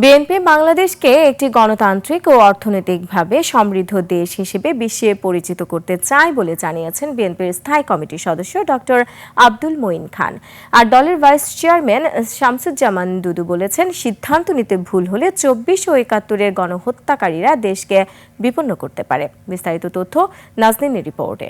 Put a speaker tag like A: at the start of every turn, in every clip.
A: BNP বাংলাদেশকে একটি গণতান্ত্রিক ও অর্থনৈতিকভাবে সমৃদ্ধ দেশ হিসেবে বিশ্বে পরিচিত করতে চায় বলে জানিয়েছেন বিএনপির স্থায়ী কমিটির সদস্য ডক্টর আব্দুল মঈন খান। আর দলের ভাইস চেয়ারম্যান শামসুজ্জামান দুদু বলেছেন, সিদ্ধান্ত নিতে ভুল হলে ২৪ ও ৭১-এর গণহত্যাকারীরা দেশকে বিপন্ন করতে পারে। বিস্তারিত তথ্য নাজনীনের রিপোর্টে।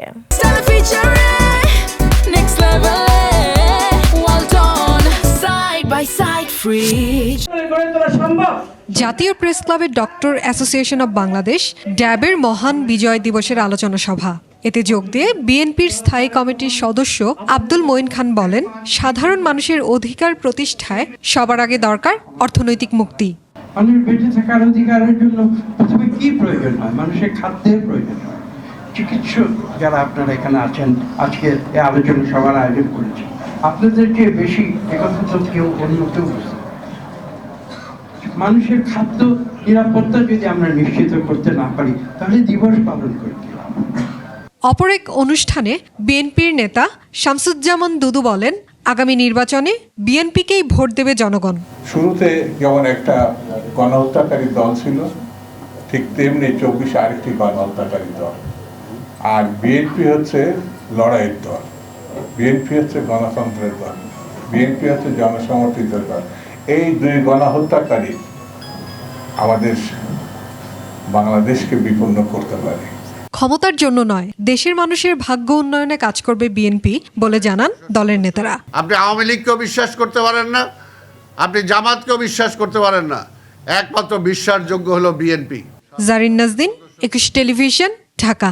B: জাতীয় প্রেস ক্লাবের ডক্টর অ্যাসোসিয়েশন অব বাংলাদেশ ড্যাবের মহান বিজয় দিবসের আলোচনা সভা। এতে যোগ দিয়ে বিএনপির স্থায়ী কমিটির সদস্য আব্দুল মঈন খান বলেন, সাধারণ মানুষের অধিকার প্রতিষ্ঠায় সবার আগে দরকার অর্থনৈতিক মুক্তি।
C: মানুষের বেঁচে থাকার অধিকারের জন্য প্রথমে কি প্রয়োজন হয়? মানুষের খাদ্যের প্রয়োজন হয়। চিকিৎসক যারা আপনারা এখানে আছেন, আজকে এই আলোচনা সভার আয়োজন করেছেন, আপনাদেরকে বেশি একথা তো কেউ অন্য কেউ বুঝতে। মানুষের খাদ্য নিরাপত্তা যদি আমরা নিশ্চিত করতে না পারি, তাহলে দিবস পালন করি।
B: অপর এক অনুষ্ঠানে বিএনপির নেতা শামসুজ্জামান দুদু বলেন, আগামী নির্বাচনে বিএনপিকেই ভোট দেবে জনগণ।
D: শুরুতে যেমন একটা গণহত্যাকারী দল ছিল, ঠিক তেমনি ২৪ আরেকটি গণহত্যাকারী দল। আর বিএনপি হচ্ছে লড়াইয়ের দল, বিএনপি হচ্ছে গণতন্ত্রের দল, বিএনপি হচ্ছে জনসমর্থিত দল। এই দুই গণহত্যাকারী আমাদের বাংলাদেশকে বিপন্ন করতে পারে।
B: ক্ষমতার জন্য নয়, দেশের মানুষের ভাগ্য উন্নয়নে কাজ করবে বিএনপি বলে জানান দলের নেতারা।
E: আপনি আওয়ামী লীগকেও বিশ্বাস করতে পারেন না, আপনি জামাতকেও বিশ্বাস করতে পারেন না, একমাত্র বিশ্বাসযোগ্য হলো বিএনপি।
B: জারিন নাজদিন, ২১ টেলিভিশন, ঢাকা।